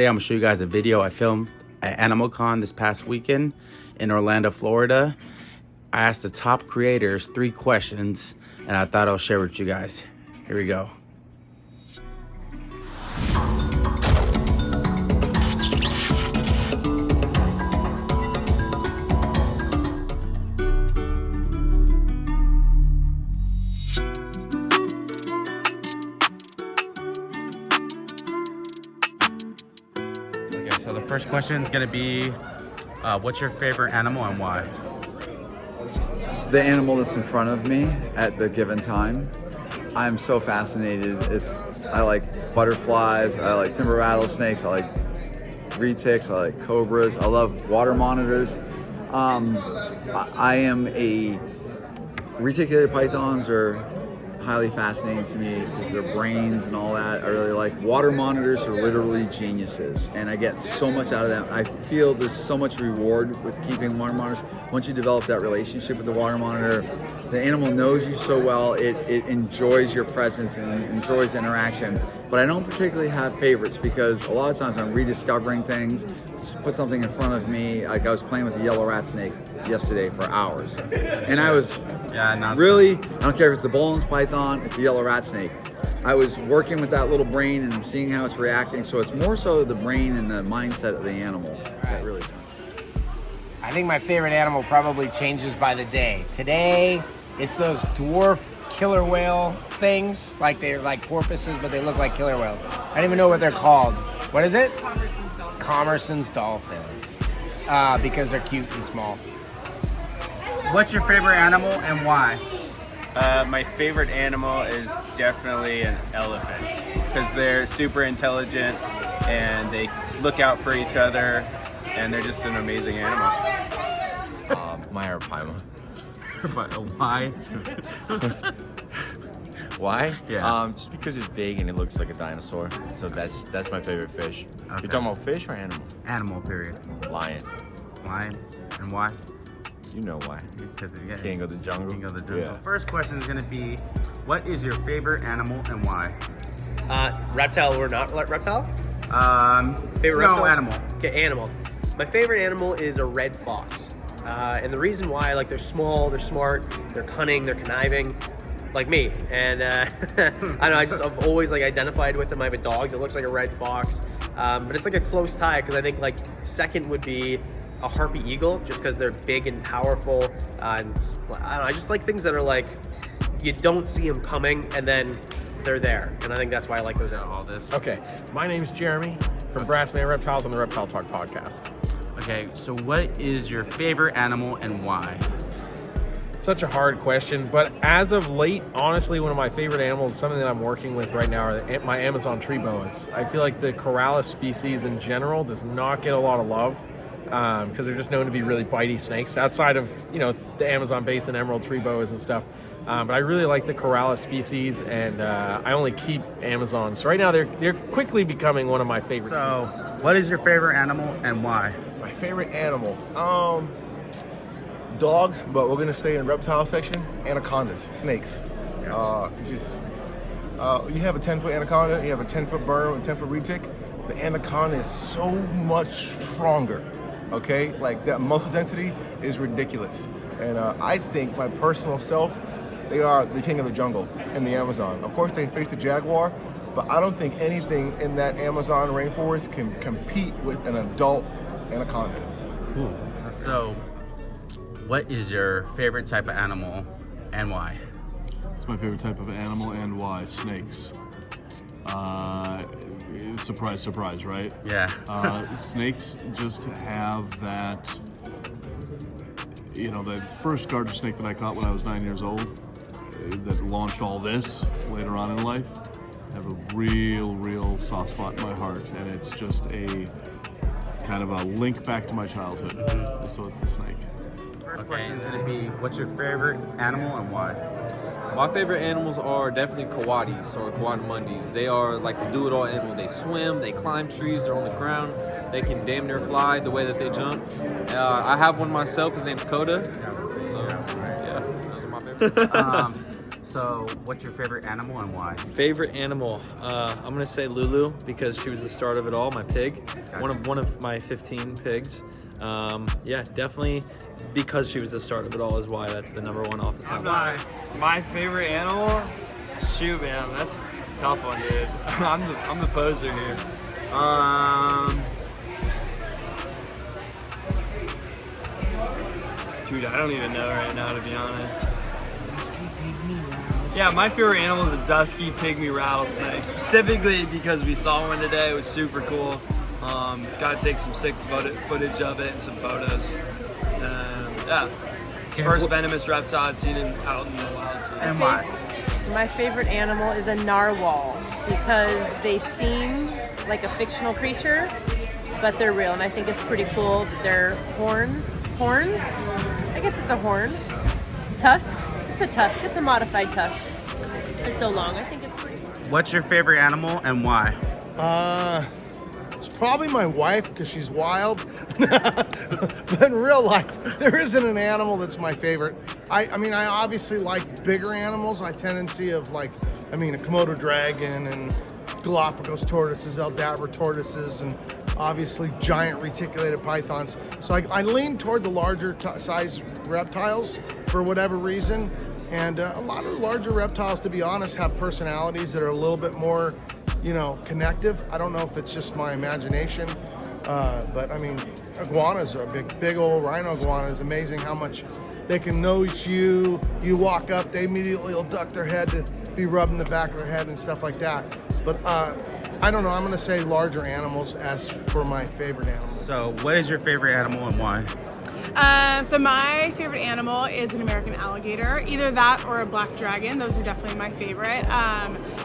Today I'm gonna show you guys a video I filmed at AnimalCon this past weekend in Orlando, Florida. I asked the top creators 3 questions and I thought I'll share with you guys. Here we go. So the first question is going to be, what's your favorite animal and why? The animal that's in front of me at the given time. I'm so fascinated. I like butterflies, I like timber rattlesnakes, I like retics, I like cobras, I love water monitors. I am reticulated pythons are highly fascinating to me because their brains and all that I really like. Water monitors are literally geniuses and I get so much out of them. I feel there's so much reward with keeping water monitors. Once you develop that relationship with the water monitor, the animal knows you so well, it enjoys your presence and enjoys interaction. But I don't particularly have favorites because a lot of times I'm rediscovering things. Put something in front of me, like I was playing with a yellow rat snake yesterday for hours. And I was I don't care if it's the Bolin's python, it's a yellow rat snake. I was working with that little brain and seeing how it's reacting. So it's more so the brain and the mindset of the animal that really. I think my favorite animal probably changes by the day. Today, it's those dwarf killer whale things. Like they're like porpoises, but they look like killer whales. I don't even know what they're called. What is it? Commerson's dolphins. Because they're cute and small. What's your favorite animal and why? My favorite animal is definitely an elephant because they're super intelligent and they look out for each other and they're just an amazing animal. My arapaima. Why? Why? Yeah. Just because it's big and it looks like a dinosaur. So that's my favorite fish. Okay. You're talking about fish or animal? Animal, period. Lion. Lion. And why? You know why. Because King of the jungle. King of the jungle. Yeah. First question is going to be, what is your favorite animal and why? Reptile or not reptile? No, Favorite reptile? animal. Okay, animal. My favorite animal is a red fox. And the reason why, like, they're small, they're smart, they're cunning, they're conniving, like me. And I don't know, I've always like identified with them. I have a dog that looks like a red fox, but it's like a close tie because I think like second would be a harpy eagle, just because they're big and powerful. And I don't know, I just like things that are like you don't see them coming and then they're there, and I think that's why I like those animals. Okay, my name's Jeremy from Brassman Reptiles on the Reptile Talk podcast. Okay, so what is your favorite animal and why? Such a hard question, but as of late, honestly, one of my favorite animals, something that I'm working with right now, are my Amazon tree boas. I feel like the Corallus species in general does not get a lot of love because they're just known to be really bitey snakes outside of, the Amazon basin, emerald tree boas and stuff. But I really like the Corallus species, and I only keep Amazons. So right now, they're quickly becoming one of my favorite species. What is your favorite animal and why? My favorite animal, dogs, but we're gonna stay in reptile section. Anacondas, snakes. Yes. You have a 10-foot anaconda, you have a 10-foot berm, a 10-foot retic. The anaconda is so much stronger. Okay, like that muscle density is ridiculous. And I think, my personal self, they are the king of the jungle in the Amazon. Of course, they face the jaguar, but I don't think anything in that Amazon rainforest can compete with an adult anaconda. Cool. So, what is your favorite type of animal and why? It's my favorite type of animal and why? Snakes. Surprise, surprise, right? Yeah. Snakes just have that, the first garter snake that I caught when I was 9 years old, that launched all this later on in life, have a real soft spot in my heart, and it's just a kind of a link back to my childhood. So it's the snake. First question is going to be, what's your favorite animal and why? My favorite animals are definitely coatis or coatimundis. They are like the do-it-all animal. They swim, they climb trees, they're on the ground. They can damn near fly the way that they jump. I have one myself. His name's Coda. So, yeah, those are my favorite. So, what's your favorite animal and why? Favorite animal? I'm gonna say Lulu because she was the start of it all. My pig, one of my 15 pigs. Yeah, definitely because she was the start of it all is why that's the number one off the top. My favorite animal? Shoot, man, that's a tough one, dude. I'm the poser here. Dude, I don't even know right now, to be honest. Yeah, my favorite animal is a dusky pygmy rattlesnake, specifically because we saw one today. It was super cool. Got to take some sick footage of it and some photos. Yeah, first venomous reptile I'd seen out in the wild too. And why? My favorite animal is a narwhal because they seem like a fictional creature, but they're real, and I think it's pretty cool that their horns? I guess it's a horn. Tusk? It's a tusk. It's a modified tusk. It's so long. I think it's pretty cool. What's your favorite animal and why? It's probably my wife because she's wild. But in real life, there isn't an animal that's my favorite. I mean, I obviously like bigger animals. I tendency of like, a Komodo dragon and Galapagos tortoises, Aldabra tortoises, and obviously giant reticulated pythons. So I lean toward the larger size reptiles for whatever reason. And a lot of the larger reptiles, to be honest, have personalities that are a little bit more, connective. I don't know if it's just my imagination, but I mean, iguanas are big old rhino iguanas. Amazing how much they can notice you. You walk up, they immediately will duck their head to be rubbing the back of their head and stuff like that. But I don't know. I'm going to say larger animals as for my favorite animals. So, what is your favorite animal and why? So my favorite animal is an American alligator, either that or a black dragon. Those are definitely my favorite.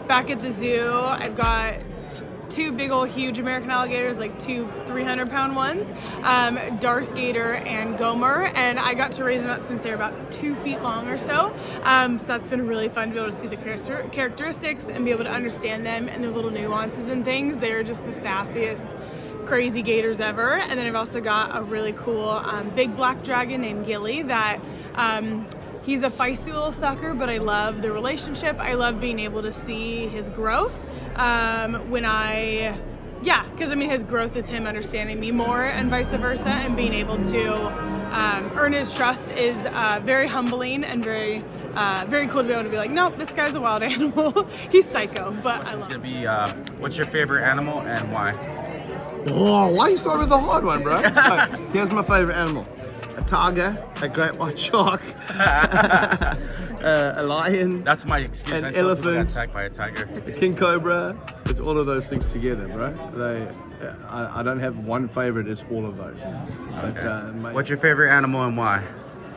Back at the zoo, I've got two big old huge American alligators, like two 300-pound ones, Darth Gator and Gomer, and I got to raise them up since they're about 2 feet long or so. So that's been really fun to be able to see the characteristics and be able to understand them and their little nuances and things. They're just the sassiest, crazy gators ever. And then I've also got a really cool big black dragon named Gilly that he's a feisty little sucker, but I love the relationship. I love being able to see his growth because his growth is him understanding me more and vice versa, and being able to earn his trust is very humbling and very cool to be able to be like, nope, this guy's a wild animal. He's psycho, but I love him. It's gonna be, what's your favorite animal and why? Oh, why you start with the hard one, bro? So, here's my favorite animal. A tiger, a great white shark, a lion. That's my excuse. An I still got elephant, attacked by a tiger. a king cobra. It's all of those things together, bro. I don't have one favorite. It's all of those. But, What's your favorite animal and why?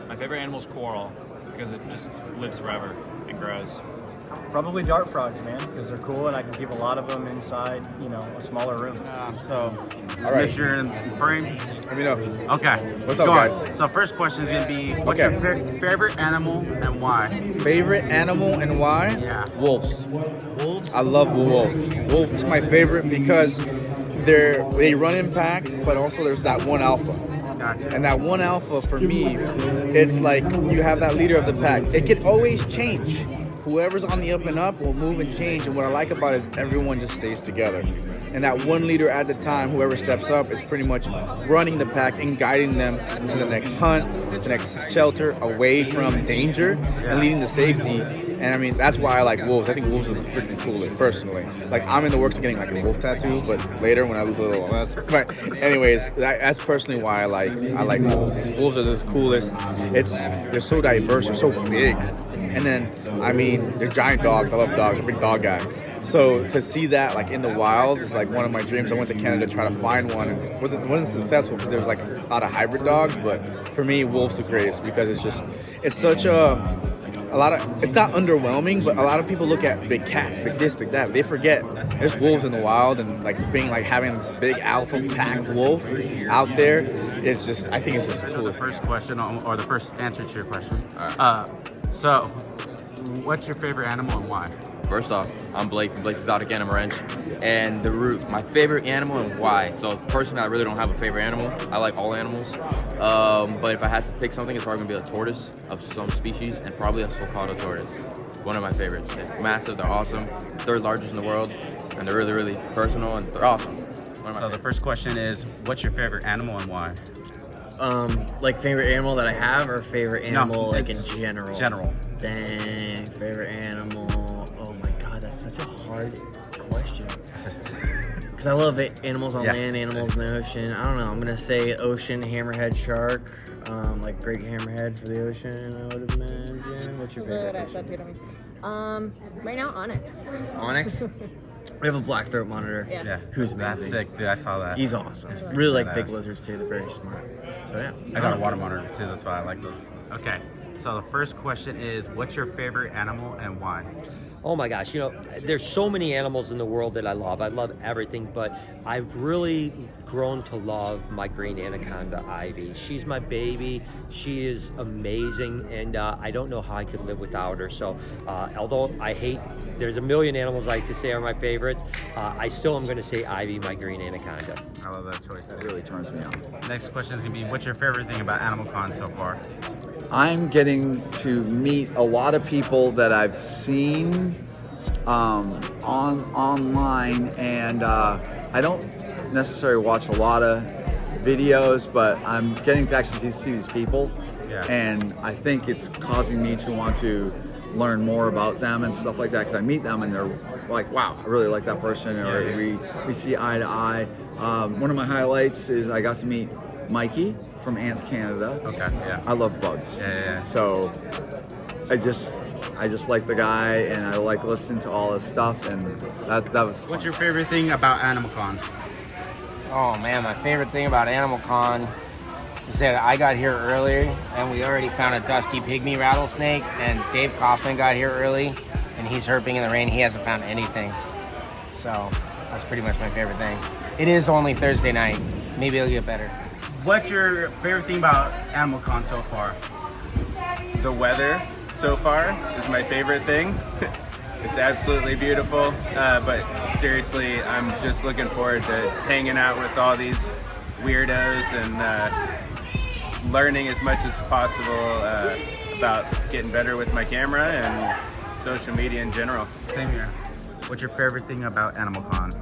My favorite animal is coral because it just lives forever. It grows. Probably dart frogs, man, because they're cool and I can keep a lot of them inside, a smaller room. All right. Make sure you're in the frame. Let me know. Okay. What's go up, on. guys? So first question is gonna be, what's your favorite animal and why? Favorite animal and why? Yeah. Wolves. Wolves? I love wolves. Wolves is my favorite because they run in packs, but also there's that one alpha. Gotcha. And that one alpha for me, it's like you have that leader of the pack. It can always change. Whoever's on the up and up will move and change, and what I like about it is everyone just stays together. And that one leader at the time, whoever steps up, is pretty much running the pack and guiding them to the next hunt, the next shelter, away from danger, and leading to safety. And that's why I like wolves. I think wolves are the freaking coolest, personally. Like, I'm in the works of getting like a wolf tattoo, but later when I lose a little. But anyways, that's personally why I like wolves. Wolves are the coolest. They're so diverse, they're so big. And then, they're giant dogs. I love dogs. I'm a big dog guy. So to see that like in the wild is like one of my dreams. I went to Canada to try to find one, and wasn't successful because there's like a lot of hybrid dogs. But for me, wolves the greatest because it's such it's not underwhelming, but a lot of people look at big cats, big this, big that. They forget there's wolves in the wild, and having this big alpha pack wolf out there. I think it's just the coolest. The first question, or the first answer to your question. So, what's your favorite animal and why? First off, I'm Blake from Blake's Exotic Animal Ranch, and my favorite animal and why. So personally, I really don't have a favorite animal. I like all animals, but if I had to pick something, it's probably gonna be a tortoise of some species, and probably a sulcata tortoise. one of my favorites. They're massive, they're awesome, third largest in the world, and they're really, really personal, and they're awesome. So the first question is, what's your favorite animal and why? Like favorite animal that I have, or favorite animal like in general? General. Dang, favorite animal. Oh my god, that's such a hard question. Because I love animals on land, animals in the ocean. I don't know. I'm gonna say ocean hammerhead shark. Like great hammerhead for the ocean, I would imagine. What's your favorite fish? Right now, onyx. Onyx. We have a black throat monitor. Yeah. Who's amazing. That's sick, dude. I saw that. He's awesome. Really like big lizards too. They're very smart. So yeah. I got a water monitor too. That's why I like those. Okay. So the first question is, what's your favorite animal and why? Oh my gosh, you know, there's so many animals in the world that I love. I love everything, but I've really grown to love my green anaconda, Ivy. She's my baby. She is amazing, and I don't know how I could live without her. So although there's a million animals I like to say are my favorites, I still am going to say Ivy, my green anaconda. I love that choice. That really turns me on. Next question is going to be, what's your favorite thing about AnimalCon so far? I'm getting to meet a lot of people that I've seen online, and I don't necessarily watch a lot of videos, but I'm getting to actually see these people, and I think it's causing me to want to learn more about them and stuff like that, because I meet them and they're like, wow, I really like that person, or we see eye to eye. One of my highlights is I got to meet Mikey from Ants Canada. Okay, yeah. I love bugs. Yeah. So I just like the guy, and I like listening to all his stuff, and that was fun. What's your favorite thing about AnimalCon? Oh man, my favorite thing about AnimalCon is that I got here early, and we already found a dusky pygmy rattlesnake, and Dave Kaufman got here early, and he's herping in the rain. He hasn't found anything. So that's pretty much my favorite thing. It is only Thursday night. Maybe it'll get better. What's your favorite thing about AnimalCon so far? The weather so far is my favorite thing. It's absolutely beautiful, but seriously, I'm just looking forward to hanging out with all these weirdos and learning as much as possible about getting better with my camera and social media in general. Same here. What's your favorite thing about AnimalCon?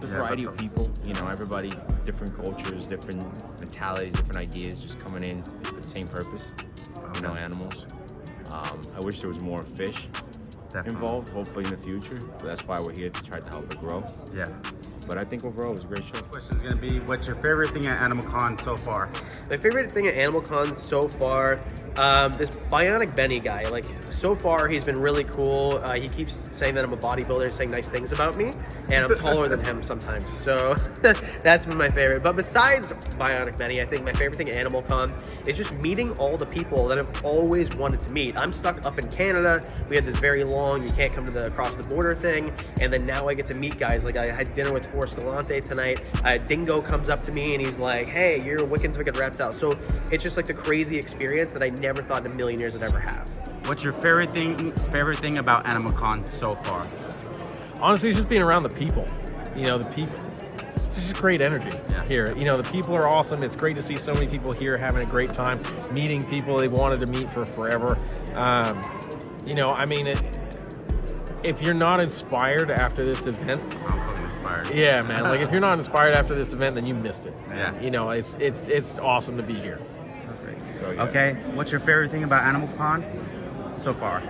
The variety of people, you know, everybody, different cultures, different mentalities, different ideas, just coming in for the same purpose, you know, animals. I wish there was more fish involved, hopefully in the future. So that's why we're here, to try to help it grow. Yeah. But I think overall it was a great show. The question is going to be, what's your favorite thing at AnimalCon so far? My favorite thing at AnimalCon so far, this Bionic Benny guy. Like, so far he's been really cool. He keeps saying that I'm a bodybuilder, saying nice things about me, and I'm taller than him sometimes. So that's been my favorite. But besides Bionic Benny, I think my favorite thing at AnimalCon is just meeting all the people that I've always wanted to meet. I'm stuck up in Canada. We had this very long, you can't come to the across the border thing, and then now I get to meet guys. Like, I had dinner with Forrest Galante tonight. Dingo comes up to me and he's like, hey, you're Wiccan's Wicked Reptile. So it's just like the crazy experience that I never thought in a million years I'd ever have. What's your favorite thing about AnimalCon so far? Honestly, it's just being around the people. You know, the people. It's just great energy here. You know, the people are awesome. It's great to see so many people here having a great time, meeting people they've wanted to meet for forever. You know, I mean, if you're not inspired after this event, I'm fucking inspired. Yeah, man. Like, if you're not inspired after this event, then you missed it. Yeah. You know, it's awesome to be here. So, yeah. Okay, what's your favorite thing about AnimalCon so far?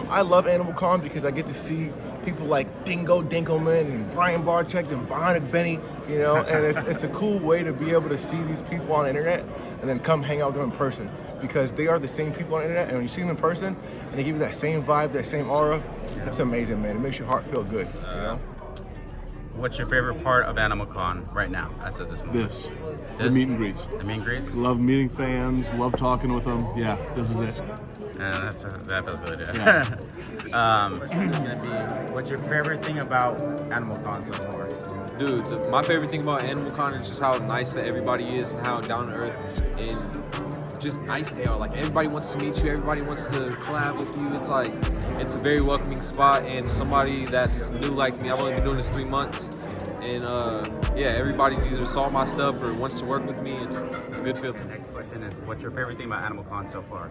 I love AnimalCon because I get to see people like Dingo Dinkelman and Brian Barczyk and Bionic Benny, you know, and it's a cool way to be able to see these people on the internet and then come hang out with them in person, because they are the same people on the internet, and when you see them in person and they give you that same vibe, that same aura, it's amazing, man. It makes your heart feel good, you know? What's your favorite part of AnimalCon right now, as of this moment? The meet and greets. The meet and greets? Love meeting fans, love talking with them. Yeah, this is it. That feels good, Yeah. It's gonna be, what's your favorite thing about AnimalCon so far? Dude, my favorite thing about AnimalCon is just how nice that everybody is and how down to earth and just nice they are. Like, everybody wants to meet you, everybody wants to collab with you. It's like, it's a very welcoming spot, and somebody that's new like me, I've only been doing this 3 months, and yeah, everybody's either saw my stuff or wants to work with me. It's a good feeling. Next question is, what's your favorite thing about AnimalCon so far?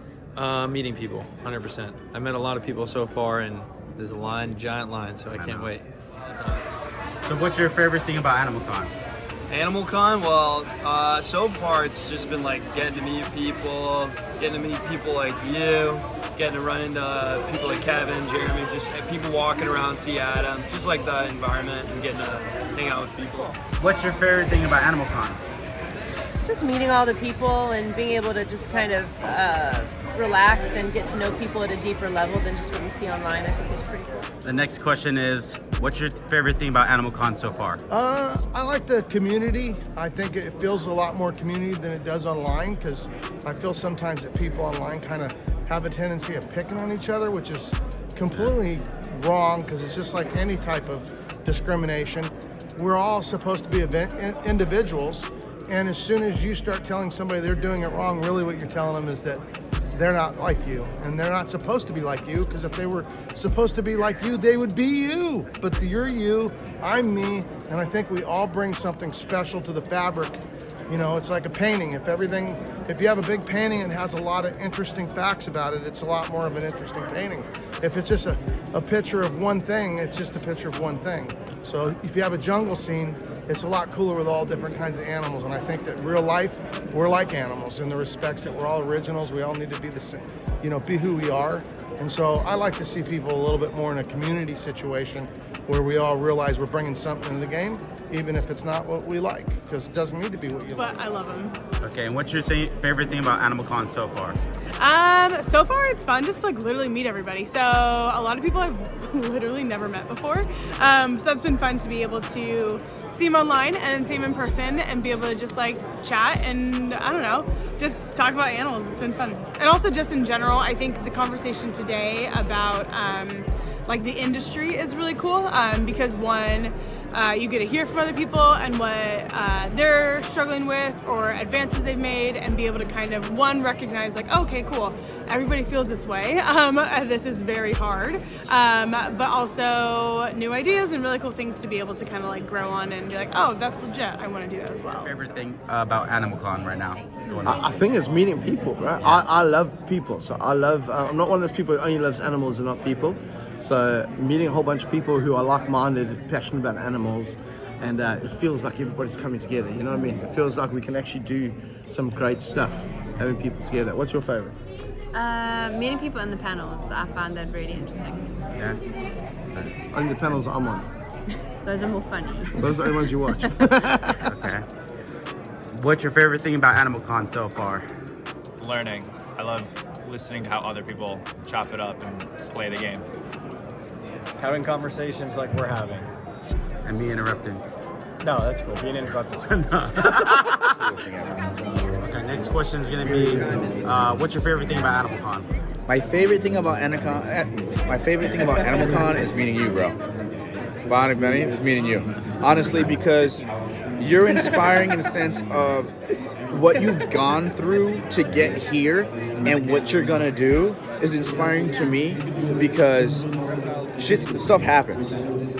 Meeting people, 100%. I met a lot of people so far, and there's a giant line, so I can't wait. So what's your favorite thing about AnimalCon? AnimalCon, well, so far it's just been like getting to meet people like you, getting to run into people like Kevin, Jeremy, just people walking around, see Adam, just like the environment and getting to hang out with people. What's your favorite thing about AnimalCon? Just meeting all the people and being able to just kind of relax and get to know people at a deeper level than just what you see online, I think is pretty cool. The next question is, what's your favorite thing about AnimalCon so far? I like the community. I think it feels a lot more community than it does online, because I feel sometimes that people online kind of have a tendency of picking on each other, which is completely wrong, because it's just like any type of discrimination. We're all supposed to be individuals, and as soon as you start telling somebody they're doing it wrong, really what you're telling them is that they're not like you, and they're not supposed to be like you, because if they were supposed to be like you, they would be you. But you're you, I'm me, and I think we all bring something special to the fabric. You know, it's like a painting. If you have a big painting and has a lot of interesting facts about it, it's a lot more of an interesting painting. If it's just a picture of one thing, it's just a picture of one thing. So if you have a jungle scene, it's a lot cooler with all different kinds of animals. And I think that real life, we're like animals in the respects that we're all originals. We all need to be the same, be who we are. And so I like to see people a little bit more in a community situation where we all realize we're bringing something to the game, even if it's not what we like, because it doesn't need to be what you like. But I love them. Okay, and what's your favorite thing about AnimalCon so far? So far it's fun just to like literally meet everybody. So a lot of people I've literally never met before. So that's been fun to be able to see them online and see them in person and be able to just like chat and I don't know, just talk about animals. It's been fun. And also just in general, I think the conversation today about like the industry is really cool because one, you get to hear from other people and what they're struggling with or advances they've made and be able to kind of, one, recognize like, okay, cool, everybody feels this way. This is very hard. But also new ideas and really cool things to be able to kind of like grow on and be like, oh, that's legit. I want to do that as well. Favorite thing about AnimalCon right now? I think it's meeting people, right? I love people. So I love, I'm not one of those people who only loves animals and not people. So meeting a whole bunch of people who are like-minded, passionate about animals, and it feels like everybody's coming together, you know what I mean? It feels like we can actually do some great stuff, having people together. What's your favorite? Meeting people in the panels. I found that really interesting. Yeah? Only the panels I'm on. Those are more funny. Those are the only ones you watch. Okay. What's your favorite thing about AnimalCon so far? Learning. I love listening to how other people chop it up and play the game. Having conversations like we're having. And me interrupting. No, that's cool. Being interrupted. Okay, next question is going to be, what's your favorite thing about AnimalCon? My favorite thing about AnimalCon is meeting you, bro. Bonnie, Benny, is meeting you. Honestly, because you're inspiring in the sense of what you've gone through to get here and what you're gonna do is inspiring to me because stuff happens.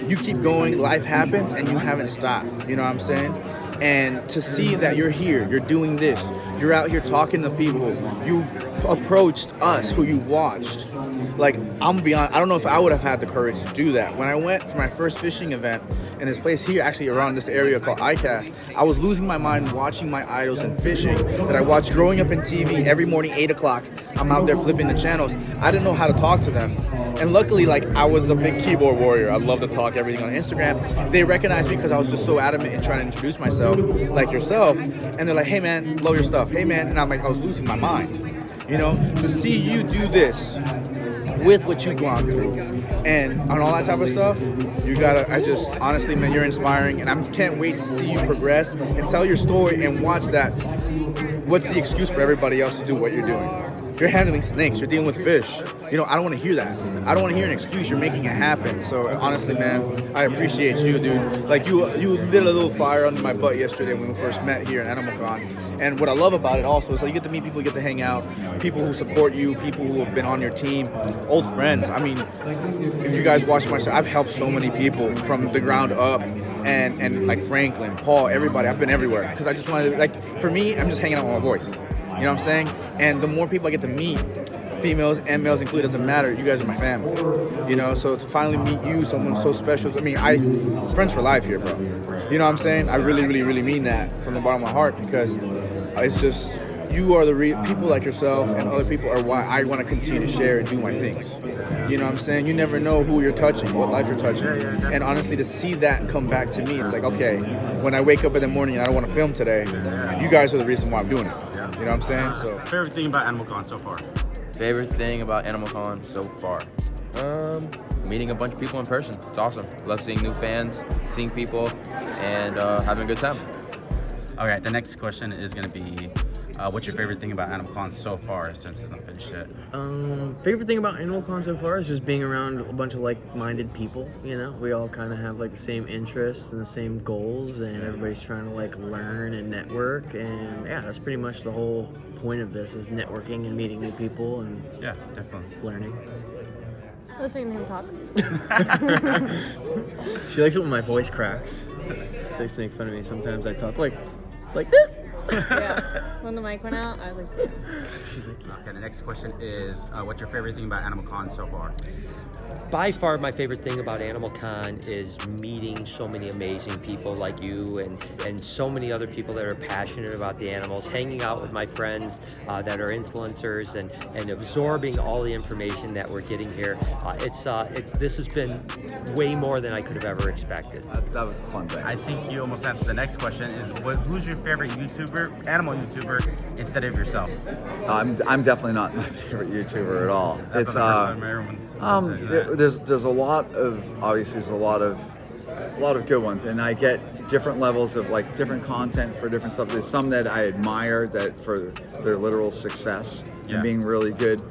You keep going, life happens, and you haven't stopped. You know what I'm saying? And to see that you're here, you're doing this, you're out here talking to people, you've approached us who you watched. Like, I'm gonna be honest, I don't know if I would have had the courage to do that. When I went for my first fishing event in this place here, actually around this area called ICAST, I was losing my mind watching my idols and fishing that I watched growing up in TV every morning, 8 o'clock. I'm out there flipping the channels. I didn't know how to talk to them. And luckily, like, I was a big keyboard warrior. I love to talk everything on Instagram. They recognized me because I was just so adamant in trying to introduce myself, like yourself. And they're like, hey man, love your stuff. Hey man. And I'm like, I was losing my mind. You know, to see you do this with what you've gone through and on all that type of stuff, honestly, man, you're inspiring, and I can't wait to see you progress and tell your story and watch that. What's the excuse for everybody else to do what you're doing? You're handling snakes, you're dealing with fish. You know, I don't want to hear that. I don't want to hear an excuse. You're making it happen. So honestly, man, I appreciate you, dude. Like, you lit a little fire under my butt yesterday when we first met here at AnimalCon. And what I love about it also is that you get to meet people, you get to hang out, people who support you, people who have been on your team, old friends. I mean, if you guys watch my stuff, I've helped so many people from the ground up. and like Franklin, Paul, everybody. I've been everywhere because I just wanted to, like, for me, I'm just hanging out with my boys. You know what I'm saying? And the more people I get to meet, females and males included, doesn't matter. You guys are my family. You know, so to finally meet you, someone so special. I mean, friends for life here, bro. You know what I'm saying? I really, really, really mean that from the bottom of my heart, because it's just, you are the people like yourself and other people are why I want to continue to share and do my things. You know what I'm saying? You never know who you're touching, what life you're touching. And honestly, to see that come back to me, it's like, okay, when I wake up in the morning and I don't want to film today, you guys are the reason why I'm doing it. You know what I'm saying? So, favorite thing about AnimalCon so far? Favorite thing about AnimalCon so far? Meeting a bunch of people in person. It's awesome. Love seeing new fans, seeing people, and having a good time. All right, the next question is going to be, what's your favorite thing about AnimalCon so far, since it's not finished yet? Favorite thing about AnimalCon so far is just being around a bunch of like-minded people. You know, we all kind of have like the same interests and the same goals, and everybody's trying to like learn and network. And yeah, that's pretty much the whole point of this, is networking and meeting new people and yeah, definitely learning. Listening to him talk. She likes it when my voice cracks. She likes to make fun of me. Sometimes I talk like this. Yeah. When the mic went out, I was like, yeah. She's like, okay, the next question is, what's your favorite thing about AnimalCon so far? By far, my favorite thing about AnimalCon is meeting so many amazing people like you and so many other people that are passionate about the animals, hanging out with my friends that are influencers and absorbing all the information that we're getting here. This has been way more than I could have ever expected. That was a fun thing. I think you almost answered the next question, is who's your favorite YouTuber, animal YouTuber, instead of yourself? I'm definitely not my favorite YouTuber at all. That's There's a lot of, obviously there's a lot of good ones, and I get different levels of like different content for different stuff. There's some that I admire that for their literal success and being really good.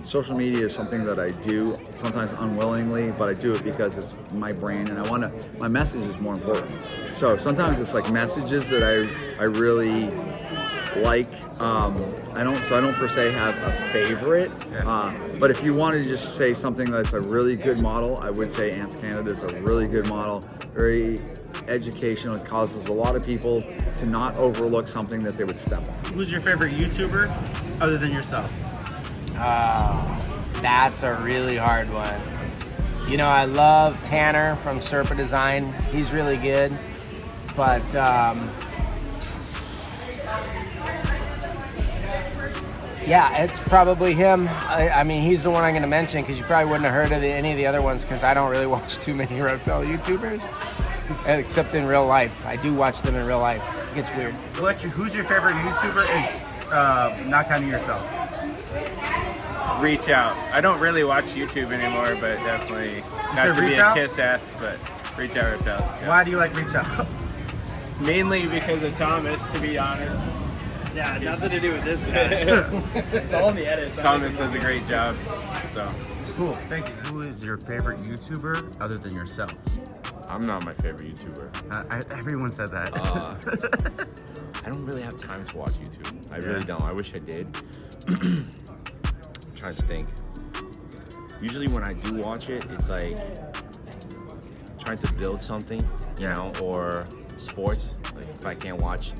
Social media is something that I do sometimes unwillingly, but I do it because it's my brain and my message is more important. So sometimes it's like messages that I really like. I don't per se have a favorite, but if you wanted to just say something that's a really good model, I would say Ants Canada is a really good model. Very educational. It causes a lot of people to not overlook something that they would step on. Who's your favorite YouTuber other than yourself? That's a really hard one. You know, I love Tanner from Serpa Design. He's really good, but yeah, it's probably him. I mean, he's the one I'm going to mention because you probably wouldn't have heard of any of the other ones because I don't really watch too many reptile YouTubers, except in real life. I do watch them in real life. It gets weird. Who's your favorite YouTuber, and not counting yourself? Reach Out. I don't really watch YouTube anymore, but definitely not to be a kiss ass, but Reach Out Reptiles. Yeah. Why do you like Reach Out? Mainly because of Thomas, to be honest. Yeah, nothing to do with this guy. It's all in the edits. Thomas does a great job. So cool. Thank you. Who is your favorite YouTuber other than yourself? I'm not my favorite YouTuber. Everyone said that. I don't really have time to watch YouTube. I really don't. I wish I did. I'm trying to think. Usually when I do watch it, it's like trying to build something, you know, or sports. Like if I can't watch,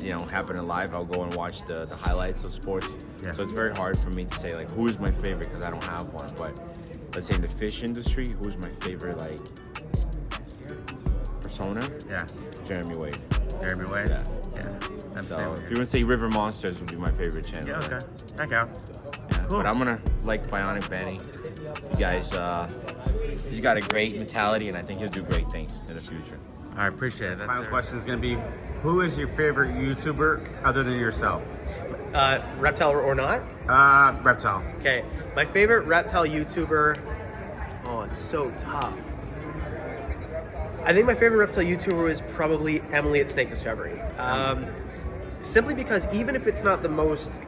you know, happening live, I'll go and watch the highlights of sports. Yeah. So it's very hard for me to say like who is my favorite because I don't have one. But let's say in the fish industry, who's my favorite like persona? Yeah. Jeremy Wade. Jeremy Wade? Yeah. So if you want to say River Monsters would be my favorite channel. Yeah, okay. That counts. Yeah. Cool. But I'm gonna like Bionic Benny. You guys, he's got a great mentality and I think he'll do great things in the future. I appreciate it. Final question is going to be, who is your favorite YouTuber other than yourself? Reptile or not? Reptile. Okay, my favorite reptile YouTuber. Oh, it's so tough. I think my favorite reptile YouTuber is probably Emily at Snake Discovery. Simply because even if it's not the most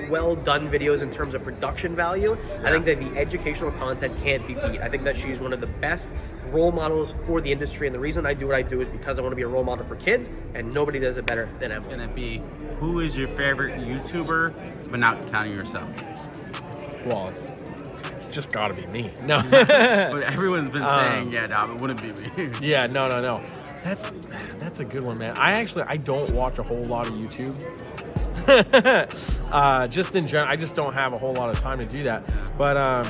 well done videos in terms of production value, I think that the educational content can't be beat. I think that she's one of the best role models for the industry, and the reason I do what I do is because I want to be a role model for kids, and nobody does it better than Emily. It's going to be, who is your favorite YouTuber, but not counting yourself? Well, it's just got to be me. No. But everyone's been saying, yeah, no, it wouldn't be me. Yeah, no. That's a good one, man. I don't watch a whole lot of YouTube. Just in general, I just don't have a whole lot of time to do that. But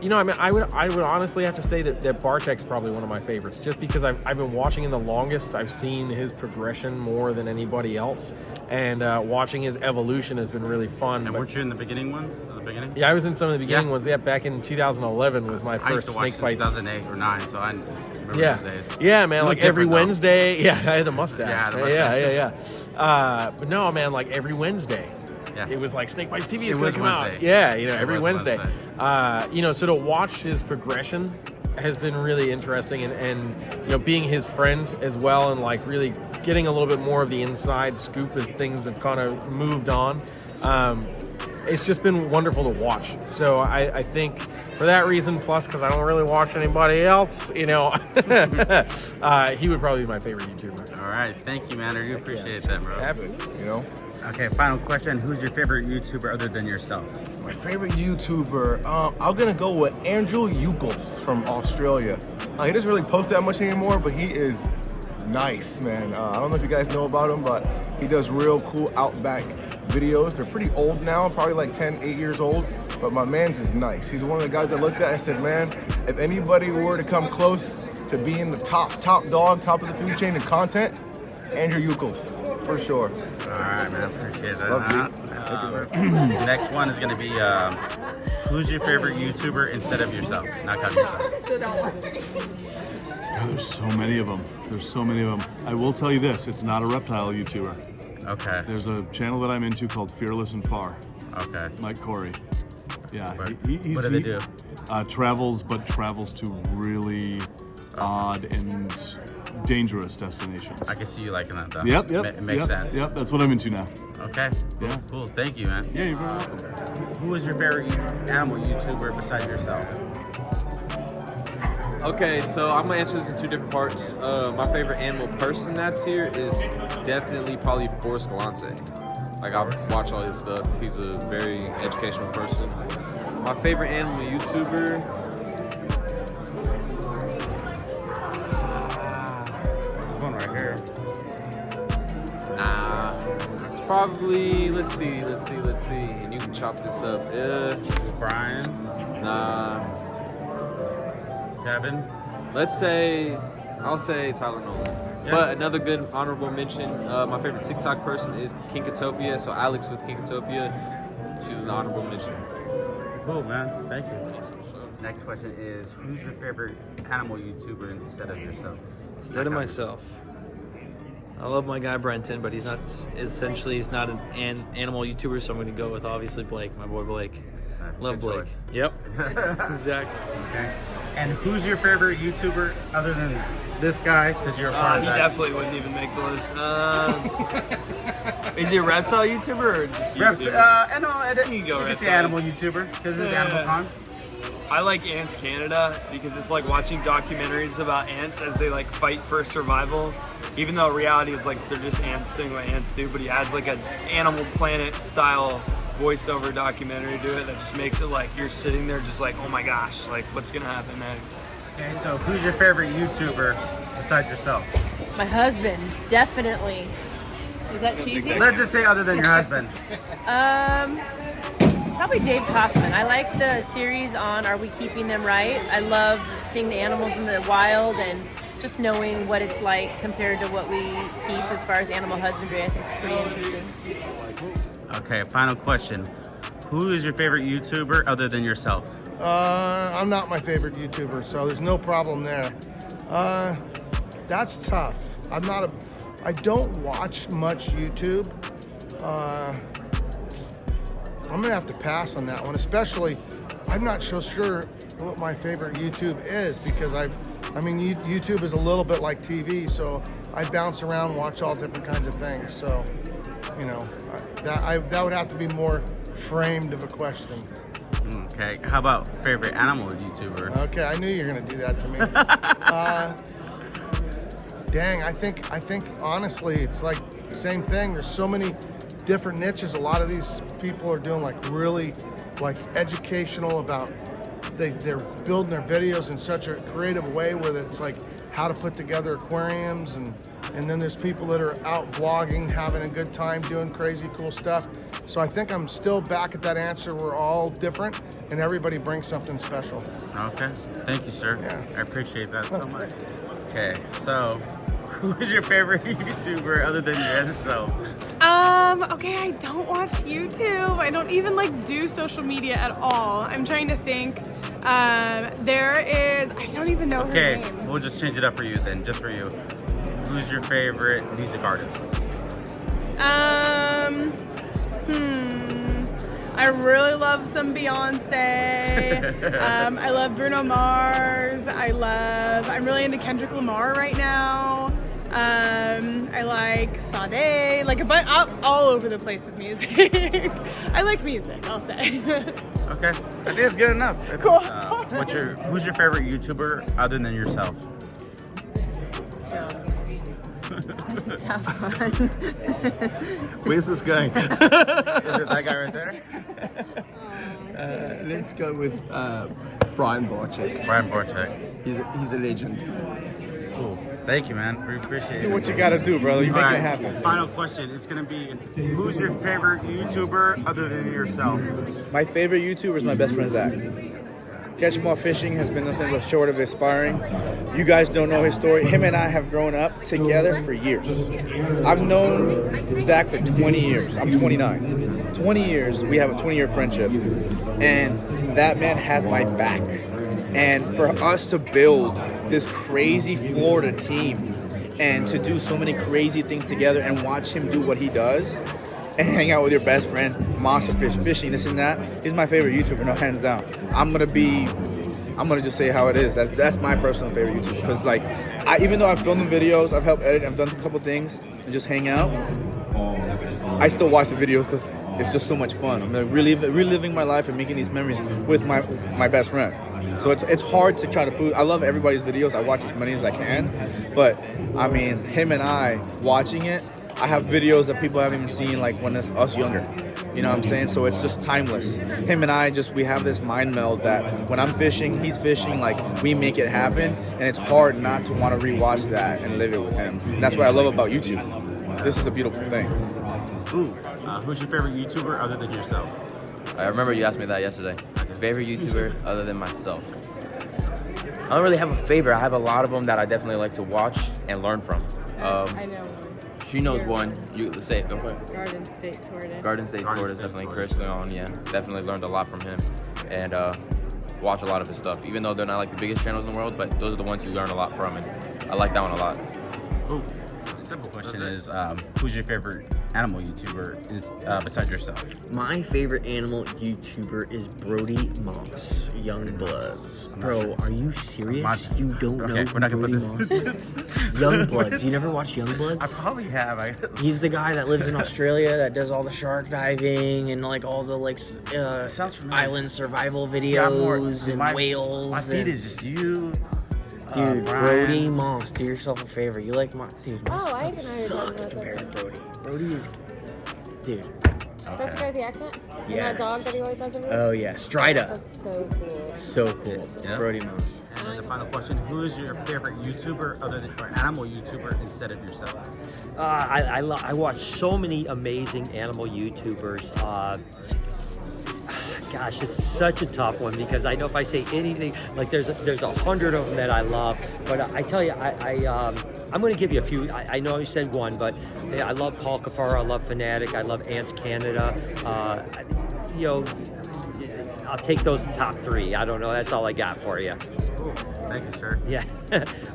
you know, I mean, I would honestly have to say that Bartek's probably one of my favorites, just because I've been watching him the longest. I've seen his progression more than anybody else, and watching his evolution has been really fun. And weren't you in the beginning ones? At the beginning? Yeah, I was in some of the beginning ones. Yeah, back in 2011 was my I used first to watch snake since bites. 2008 or 9, so I remember Yeah, those days. yeah, man. You Like look every different, though. Wednesday. Yeah, I had a mustache. Yeah, the mustache. Yeah. But no, man. Like every Wednesday. Yeah. It was like Snake Bites TV is It going was to come out. Wednesday. Yeah, you know, It every was Wednesday. Wednesday. You know, so to watch his progression has been really interesting, and you know, being his friend as well, and like really getting a little bit more of the inside scoop as things have kind of moved on. It's just been wonderful to watch. So I think for that reason, plus because I don't really watch anybody else, you know, he would probably be my favorite YouTuber. All right, thank you, man. I do appreciate that, bro. Absolutely. You know? Okay, final question. Who's your favorite YouTuber other than yourself? My favorite YouTuber, I'm gonna go with Andrew Eucles from Australia. He doesn't really post that much anymore, but he is nice, man. I don't know if you guys know about him, but he does real cool outback videos. They're pretty old now, probably like 8 years old, but my man's is nice. He's one of the guys I looked at and said, man, if anybody were to come close to being the top dog, top of the food chain in content, Andrew Eucles, for sure. All right, man. Appreciate that. Love you. Next one is going to be who's your favorite YouTuber instead of yourself? Not counting yourself. There's so many of them. There's so many of them. I will tell you this, it's not a reptile YouTuber. Okay. There's a channel that I'm into called Fearless and Far. Okay. Mike Corey. Yeah. What do they do? Travels to really odd and dangerous destinations. I can see you liking that, though. Yep. It makes sense. Yep, that's what I'm into now. Okay. Cool. Yeah. Cool. Thank you, man. Yeah, you're very welcome. Who is your favorite animal YouTuber besides yourself? Okay, so I'm gonna answer this in two different parts. My favorite animal person that's here is definitely probably Forrest Galante. Like, I watch all his stuff. He's a very educational person. My favorite animal YouTuber. There's one right here. Probably, let's see, and you can chop this up. Brian? Nah. Kevin? I'll say Tyler Nolan. Yeah. But another good honorable mention, my favorite TikTok person is Kinkatopia, so Alex with Kinkatopia, she's an honorable mention. Cool, man. Thank you. Next question is, who's your favorite animal YouTuber instead of yourself? Instead of myself. I love my guy Brenton, but he's not an animal YouTuber, so I'm going to go with obviously Blake, my boy Blake. Love good Blake. choice. Yep. Exactly. Okay. And who's your favorite YouTuber other than this guy? Because you're a part of He that. definitely wouldn't even make the list. Is he a reptile YouTuber or just YouTuber? You can say animal YouTuber because it's AnimalCon. I like Ants Canada because it's like watching documentaries about ants as they like fight for survival. Even though reality is like they're just ants doing what ants do, but he adds like an Animal Planet style voiceover documentary to it that just makes it like you're sitting there just like, oh my gosh, like what's gonna happen next? Okay, so who's your favorite YouTuber besides yourself? My husband, definitely. Is that cheesy? Let's just say other than your husband. Probably Dave Kaufman. I like the series on Are We Keeping Them Right? I love seeing the animals in the wild and just knowing what it's like compared to what we keep as far as animal husbandry. I think it's pretty interesting. Okay, final question. Who is your favorite YouTuber other than yourself? I'm not my favorite YouTuber, so there's no problem there. That's tough. I don't watch much YouTube. I'm gonna have to pass on that one, especially I'm not so sure what my favorite YouTube is because YouTube is a little bit like TV, so I bounce around, watch all different kinds of things. So, you know, that would have to be more framed of a question. Okay, how about favorite animal YouTuber? Okay, I knew you were gonna do that to me. Dang, I think honestly, it's like same thing. There's so many different niches. A lot of these people are doing like really like educational about. They're building their videos in such a creative way where it's like how to put together aquariums, and then there's people that are out vlogging, having a good time, doing crazy cool stuff. So I think I'm still back at that answer. We're all different, and everybody brings something special. Okay, thank you, sir. Yeah. I appreciate that so much. Okay, so who is your favorite YouTuber other than yourself? Okay, I don't watch YouTube. I don't even like do social media at all. I'm trying to think. There is, I don't even know her Okay, name. we'll just change it up for you then, just for you. Who's your favorite music artist? I really love some Beyonce. I love Bruno Mars. I'm really into Kendrick Lamar right now. I like Sade, like all over the place with music. I like music, I'll say. Okay, I think it's good enough. Cool. Who's your favorite YouTuber other than yourself? That's a tough one. Where's this going? Is it that guy right there? Let's go with Brian Barczyk. Brian Barczyk. He's a legend. Cool. Thank you, man. We appreciate it. Do what you gotta do, brother. You make it happen. Final question. It's gonna be, who's your favorite YouTuber other than yourself? My favorite YouTuber is my best friend Zach. Catch Him While Fishing has been nothing but short of inspiring. You guys don't know his story. Him and I have grown up together for years. I've known Zach for 20 years. I'm 29. 20 years. We have a 20-year friendship. And that man has my back. And for us to build this crazy Florida team and to do so many crazy things together and watch him do what he does and hang out with your best friend, monster fish, fishing, this and that, he's my favorite YouTuber, no, hands down. I'm gonna just say how it is. That's my personal favorite YouTuber. Because like, even though I've filmed the videos, I've helped edit, I've done a couple things and just hang out, I still watch the videos because it's just so much fun. I'm reliving my life and making these memories with my best friend. So it's hard to try to prove. I love everybody's videos. I watch as many as I can. But I mean, him and I watching it, I have videos that people haven't even seen, like when it's us younger. You know what I'm saying? So it's just timeless. Him and I we have this mind meld that when I'm fishing, he's fishing, like we make it happen. And it's hard not to want to rewatch that and live it with him. That's what I love about YouTube. This is a beautiful thing. Ooh, who's your favorite YouTuber other than yourself? I remember you asked me that yesterday. Favorite YouTuber other than myself. I don't really have a favorite. I have a lot of them that I definitely like to watch and learn from. I know one. She knows one. You say it. Go for it. Garden State Tortoise. Garden State Tortoise, definitely. Chris Leon, yeah. Definitely learned a lot from him. And watch a lot of his stuff. Even though they're not like the biggest channels in the world, but those are the ones you learn a lot from. And I like that one a lot. Ooh, simple question is, who's your favorite animal YouTuber besides yourself? My favorite animal YouTuber is Brody Moss, Youngbloods. Bro, are you serious? You don't know we're not gonna Brody put Moss? this. Youngbloods. You never watch Youngbloods? I probably have. He's the guy that lives in Australia that does all the shark diving and like all the like island survival videos and whales. My feed is just you. Dude, Brody Moss, do yourself a favor. You like my dude? Oh, I even heard sucks compared to Brody. Brody is, dude. That's the guy with the accent? And Yes. that dog that he always has everywhere? Oh yeah, Strida. That's so cool. So cool. Yeah. Brody Moss. And then the final question: who is your favorite YouTuber other than or animal YouTuber instead of yourself? I watch so many amazing animal YouTubers. Gosh, it's such a tough one because I know if I say anything, like there's 100 of them that I love. But I tell you, I'm going to give you a few. I know you said one, but yeah, I love Paul Cafaro, I love Fanatic, I love Ants Canada. You know, I'll take those top three. I don't know. That's all I got for you. Cool. Thank you, sir. Yeah.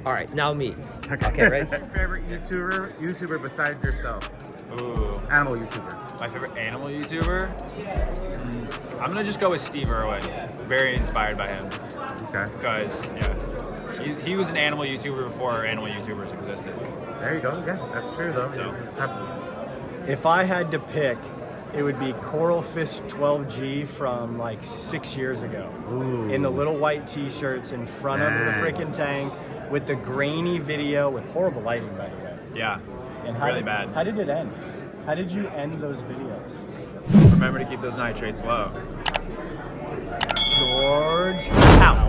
All right, now me. Okay, ready? Favorite YouTuber besides yourself? Ooh. Animal YouTuber. My favorite animal YouTuber? I'm gonna just go with Steve Irwin. Very inspired by him. Okay. Because, yeah, he was an animal YouTuber before animal YouTubers existed. There you go. Yeah, that's true though. He's the type of... If I had to pick, it would be Coral Fish 12G from like 6 years ago. Ooh. In the little white t-shirts in front of the freaking tank with the grainy video with horrible lighting, by the way. Yeah, and really bad. How did it end? How did you end those videos? Remember to keep those nitrates low. George out.